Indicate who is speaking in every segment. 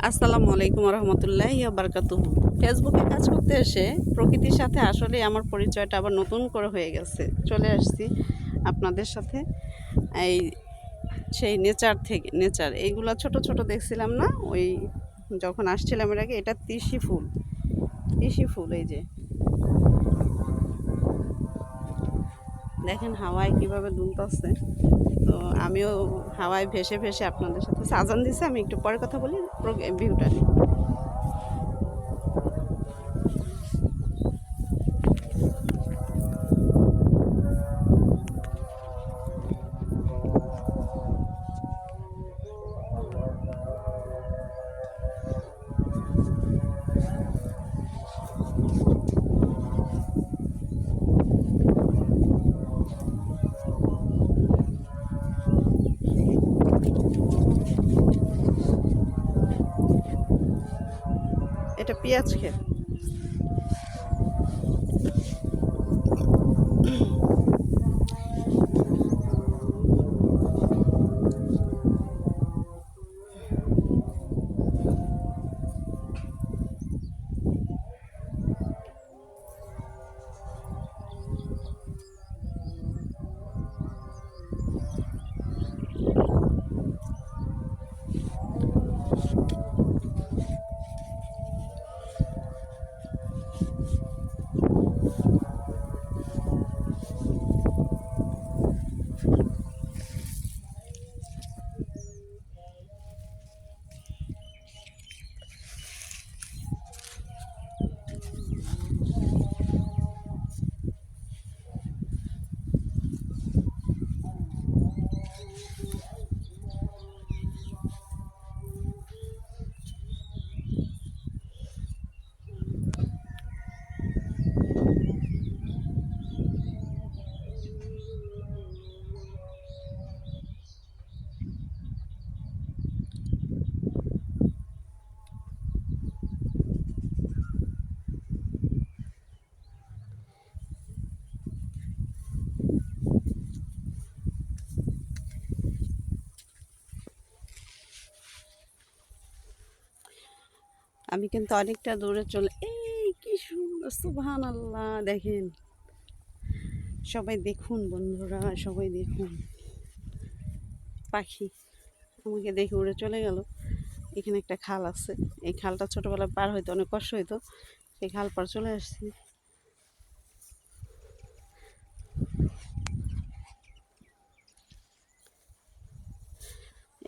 Speaker 1: আসসালামু আলাইকুম রহমতুল্লাহি বারাকাতুহু। ফেসবুকে কাজ করতে এসে প্রকৃতির সাথে আসলে আমার পরিচয়টা আবার নতুন করে হয়ে গেছে। চলে আসছি আপনাদের সাথে এই সেই নেচার এইগুলা ছোট ছোট দেখছিলাম না ওই যখন আসছিলাম এর আগে। এটা তিসি ফুল এই যে দেখেন হাওয়ায় কিভাবে দুলতেছে। তো আমিও হাওয়ায় ভেসে ভেসে আপনাদের সাথে সাজান দিছে। আমি একটু পরে কথা বলি ভিউটা নিয়ে। এটা পেঁয়াজ ক্ষেত। আমি কিন্তু অনেকটা দূরে চলে এই কি সুন্দর সুবহানাল্লাহ। দেখেন সবাই দেখুন বন্ধুরা, সবাই দেখুন পাখি আমাকে দেখে উড়ে চলে গেল। এখানে একটা খাল আছে, এই খালটা ছোটবেলায় পার হইতে অনেক কষ্ট হইতো, সেই খাল পার চলে আসছি।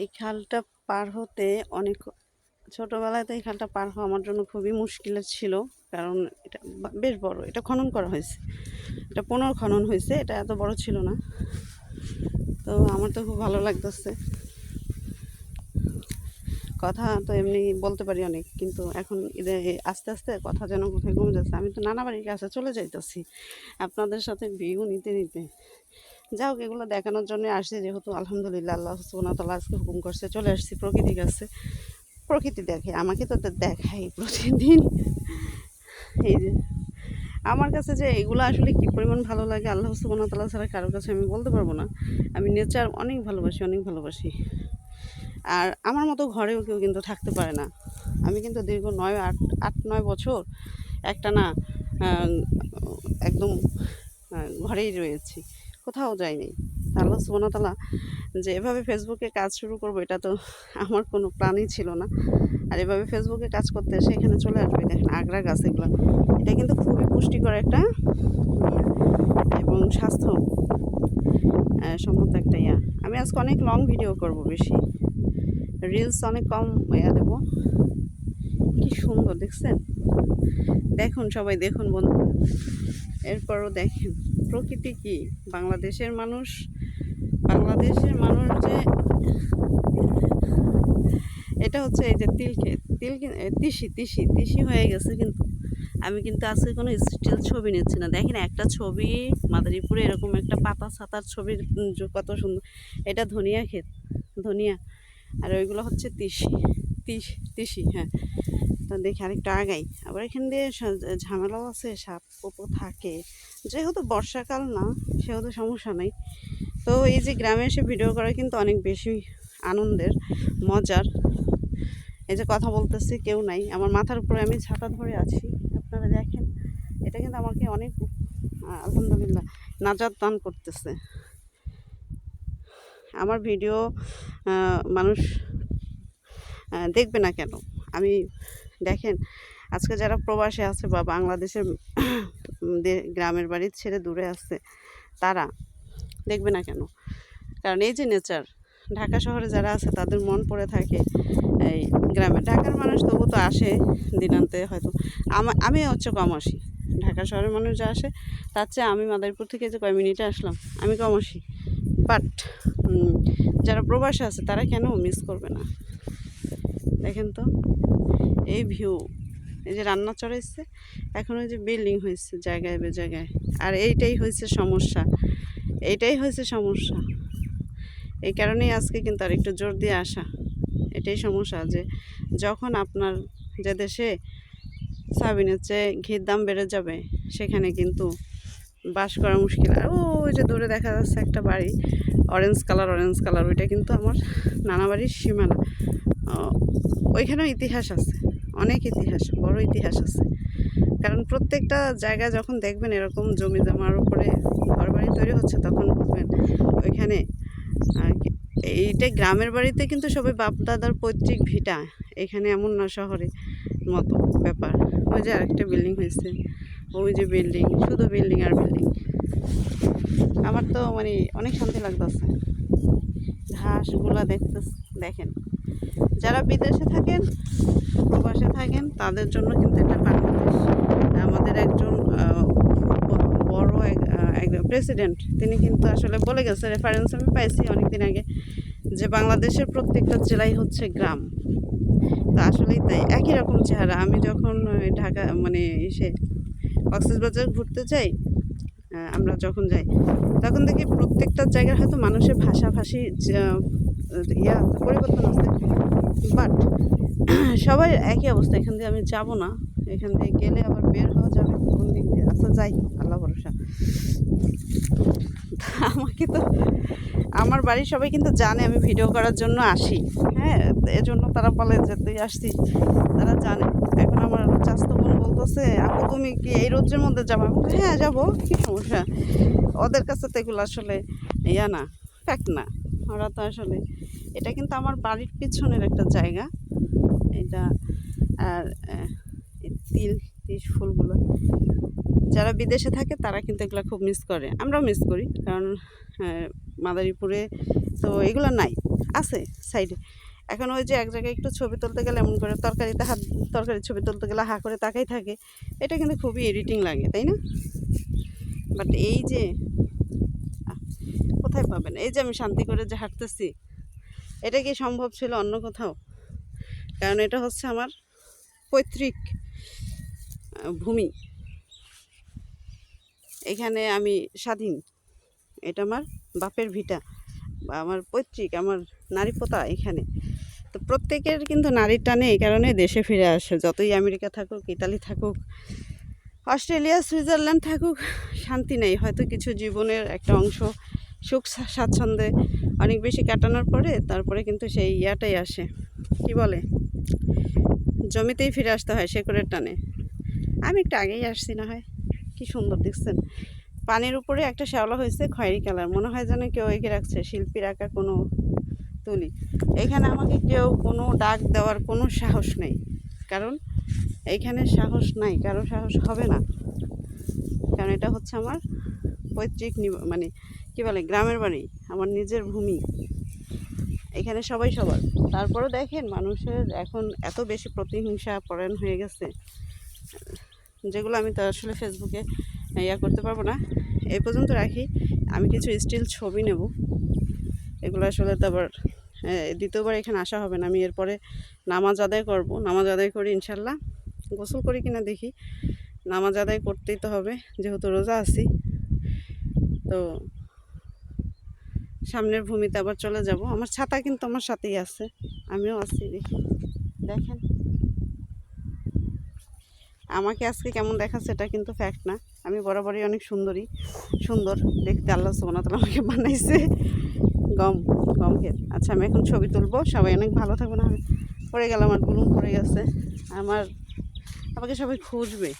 Speaker 1: এই খালটা পার হতে অনেক ছোটবেলায় তো এই খালটা পার হওয়া আমার জন্য খুবই মুশকিলের ছিল। কারণ এটা বেশ বড়, এটা খনন করা হয়েছে, এটা পুনর্খনন হয়েছে, এটা এত বড় ছিল না। তো আমার তো খুব ভালো লাগতেছে। কথা তো এমনি বলতে পারি অনেক, কিন্তু এখন আস্তে আস্তে কথা যেন কোথায় কমে যাচ্ছে। আমি তো নানা বাড়ির কাছে চলে যাইতেছি আপনাদের সাথে ভিউ নিতে নিতে। যাও এগুলো দেখানোর জন্য আসছি, যেহেতু আলহামদুলিল্লাহ আল্লাহ সুবহানাহু ওয়া তাআলা আজকে হুকুম করছে, চলে আসছি প্রকৃতির কাছে। প্রকৃতি দেখে আমাকে তো দেখাই প্রতিদিন। এই যে আমার কাছে যে এগুলো আসলে কী পরিমাণ ভালো লাগে আল্লাহ সুবহানাহু ওয়া তাআলা ছাড়া কারোর কাছে আমি বলতে পারবো না। আমি নেচার অনেক ভালোবাসি, অনেক ভালোবাসি। আর আমার মতো ঘরেও কেউ কিন্তু থাকতে পারে না। আমি কিন্তু দীর্ঘ ৮-৯ বছর একটানা একদম ঘরেই রয়েছি, কোথাও যাইনি। আল্লাহ সুবহানাহু ওয়া তাআলা যে এভাবে ফেসবুকে কাজ শুরু করব, এটা তো আমার কোনো প্ল্যানই ছিল না। আর এভাবে ফেসবুকে কাজ করতে এসে এখানে চলে আসবে। দেখেন আগ্রা গাছ, এগুলো এটা কিন্তু খুবই পুষ্টিকর একটা এবং স্বাস্থ্য সম্মত একটা ইয়া। আমি আজকে অনেক লং ভিডিও করব, বেশি রিলস অনেক কম দেবো। কি সুন্দর দেখছেন, দেখুন সবাই দেখুন বন্ধু। এরপরও দেখেন প্রকৃতি কি, বাংলাদেশের মানুষ যে এটা হচ্ছে এই যে তিসি হয়ে গেছে। কিন্তু আমি কিন্তু আজকে কোনো স্টিল ছবি নিচ্ছি না। দেখেন একটা ছবি মাদারীপুরে এরকম একটা পাতা ছাতার ছবির কত সুন্দর। এটা ধনিয়া ক্ষেত, ধনিয়া। আর ওইগুলো হচ্ছে তিসি হ্যাঁ। তো দেখি আরেকটু আগাই, আবার এখান দিয়ে ঝামেলাও আছে, সাপ পোপো থাকে। যেহেতু বর্ষাকাল না সেহেতু সমস্যা নেই। তো এই যে গ্রামে এসে ভিডিও করা কিন্তু অনেক বেশি আনন্দের, মজার। এই যে কথা বলতেছি কেউ নাই, আমার মাথার উপরে আমি ছাতা ধরে আছি। আপনারা দেখেন, এটা কিন্তু আমাকে অনেক আলহামদুলিল্লাহ নাজাত দান করতেছে। আমার ভিডিও মানুষ দেখবে না কেন? আমি দেখেন, আজকে যারা প্রবাসে আছে বা বাংলাদেশের গ্রামের বাড়ি ছেড়ে দূরে আছে, তারা দেখবে না কেন? কারণ এই যে নেচার, ঢাকা শহরে যারা আছে তাদের মন পড়ে থাকে এই গ্রামে। ঢাকার মানুষ তবু তো আসে দিনান্তে, হয়তো আমি হচ্ছে কম আসি। ঢাকা শহরের মানুষ যা আসে তার চেয়ে আমি মাদারীপুর থেকে যে কয় মিনিটে আসলাম, আমি কম আসি। বাট যারা প্রবাসে আছে তারা কেন মিস করবে না? দেখেন তো এই ভিউ, এই যে রান্না চড়াইছে, এখন ওই যে বিল্ডিং হয়েছে জায়গায় বে জায়গায়। আর এইটাই হয়েছে সমস্যা, এইটাই হয়েছে সমস্যা। এই কারণেই আজকে কিন্তু আর একটু জোর দিয়ে আসা। এটাই সমস্যা, যে যখন আপনার যে দেশে সয়াবিনের চেয়ে ঘির দাম বেড়ে যাবে, সেখানে কিন্তু বাস করা মুশকিল। আর ওই যে দূরে দেখা যাচ্ছে একটা বাড়ি, অরেঞ্জ কালার, ওইটা কিন্তু আমার নানা বাড়ির সীমানা। ওইখানেও ইতিহাস আছে, অনেক ইতিহাস, বড় ইতিহাস আছে। কারণ প্রত্যেকটা জায়গায় যখন দেখবেন এরকম জমি জমার উপরে ঘরবাড়ি তৈরি হচ্ছে, তখন বুঝবেন ওইখানে এইটা গ্রামের বাড়িতে কিন্তু সবাই বাপ দাদার পৈতৃক ভিটা, এখানে এমন না শহরে মতো ব্যাপার। ওই যে আরেকটা বিল্ডিং হয়েছে, ওই যে বিল্ডিং, শুধু বিল্ডিং আর বিল্ডিং। আমার তো মানে অনেক শান্তি লাগতেছে ঘাসগুলা দেখতে। দেখেন, যারা বিদেশে থাকেন, প্রবাসে থাকেন, তাদের জন্য কিন্তু এটা বাংলাদেশ। আমাদের একজন বড় একজন প্রেসিডেন্ট, তিনি কিন্তু আসলে বলে গেছে, রেফারেন্স আমি পাইছি অনেকদিন আগে, যে বাংলাদেশের প্রত্যেকটা জেলাই হচ্ছে গ্রাম। তো আসলেই তাই, একই রকম চেহারা। আমি যখন ঢাকা মানে এসে কক্সবাজার ঘুরতে যাই, আমরা যখন যাই, তখন দেখি প্রত্যেকটা জায়গার হয়তো মানুষের ভাষাভাষী পরিবর্তন আছে, বাট সবাই একই অবস্থা। এখান দিয়ে আমি যাব না, এখান দিয়ে গেলে আবার বের হওয়া যাবে কোন দিক দিয়ে? আচ্ছা যাই, আল্লাহ ভরসা। আমাকে তো আমার বাড়ির সবাই কিন্তু জানে আমি ভিডিও করার জন্য আসি, হ্যাঁ, এজন্য তারা বলে যে তুই আসছিস, তারা জানে। এখন আমার চাচাতো বোন বলতেছে, আপু তুমি কি এই রোদ্রের মধ্যে যাবো? আমি বলছি, হ্যাঁ যাবো, কী সমস্যা? ওদের কাছে তো এগুলো আসলে না, ফ্যাক্ট না। ওরা তো আসলে, এটা কিন্তু আমার বাড়ির পিছনের একটা জায়গা এটা। আর তিল ফুলগুলো, যারা বিদেশে থাকে তারা কিন্তু এগুলো খুব মিস করে, আমরাও মিস করি। কারণ মাদারীপুরে তো এগুলো নাই, আছে সাইডে। এখন ওই যে এক জায়গায় একটু ছবি তুলতে গেলে এমন করে তরকারি ছবি তুলতে গেলে হা করে তাকাই থাকে, এটা কিন্তু খুবই এডিটিং লাগে, তাই না? বাট এই যে কোথায় পাবেন, এই যে আমি শান্তি করে যে হাঁটতেছি, এটা কি সম্ভব ছিল অন্য কোথাও? কারণ এটা হচ্ছে আমার পৈতৃক ভূমি, এখানে আমি স্বাধীন, এটা আমার বাপের ভিটা বা আমার পৈতৃক, আমার নারী পোতা এখানে। তো প্রত্যেকের কিন্তু নারীর টানে এই কারণে দেশে ফিরে আসে, যতই আমেরিকা থাকুক, ইতালি থাকুক, অস্ট্রেলিয়া, সুইজারল্যান্ড থাকুক, শান্তি নেই। হয়তো কিছু জীবনের একটা অংশ সুখ স্বাচ্ছন্দ্যে অনেক বেশি কাটানোর পরে তারপরে কিন্তু সেই ইয়াটাই আসে, কি বলে, জমিতেই ফিরে আসতে হয় শেকড়ের টানে। আমি একটু আগেই আসছি, না হয় কি সুন্দর দেখছেন, পানির উপরে একটা শ্যাওলা হয়েছে খয়েরি কালার, মনে হয় যেন কেউ এঁকে রাখছে, শিল্পীর আঁকা কোনো তুলি। এখানে আমাকে কেউ কোনো ডাক দেওয়ার কোনো সাহস নেই, কারণ এইখানে সাহস নাই, কারো সাহস হবে না। কারণ এটা হচ্ছে আমার পৈতৃক মানে কি বলে, গ্রামের বাড়ি, আমার নিজের ভূমি, এখানে সবাই সবার। তারপরেও দেখেন মানুষের এখন এত বেশি প্রতিহিংসা পরায়ণ হয়ে গেছে, যেগুলো আমি তো আসলে ফেসবুকে করতে পারবো না। এই পর্যন্ত রাখি, আমি কিছু স্টিল ছবি নেব, এগুলো আসলে তো আবার দ্বিতীয়বার এখানে আসা হবে না। আমি এরপরে নামাজ আদায় করব, নামাজ আদায় করি ইনশাল্লাহ, গোসল করি কিনা দেখি, নামাজ আদায় করতেই তো হবে যেহেতু রোজা আছি। তো সামনের ভূমিতে আবার চলে যাব। আমার ছাতা কিন্তু আমার সাথেই আছে, আমিও আছি, দেখি দেখেন আমাকে আজকে কেমন দেখাচ্ছে, এটা কিন্তু ফ্যাক্ট না। আমি বরাবরই অনেক সুন্দর দেখতে, আল্লাহ সুবহানাহু ওয়া তাআলা আমাকে বানাইছে। গম ক্ষেত। আচ্ছা আমি এখন ছবি তুলবো, সবাই অনেক ভালো থাকবেন। পড়ে গেলাম আর গুলুম পড়ে গেছে। আমার আমাকে সবাই খুঁজবে।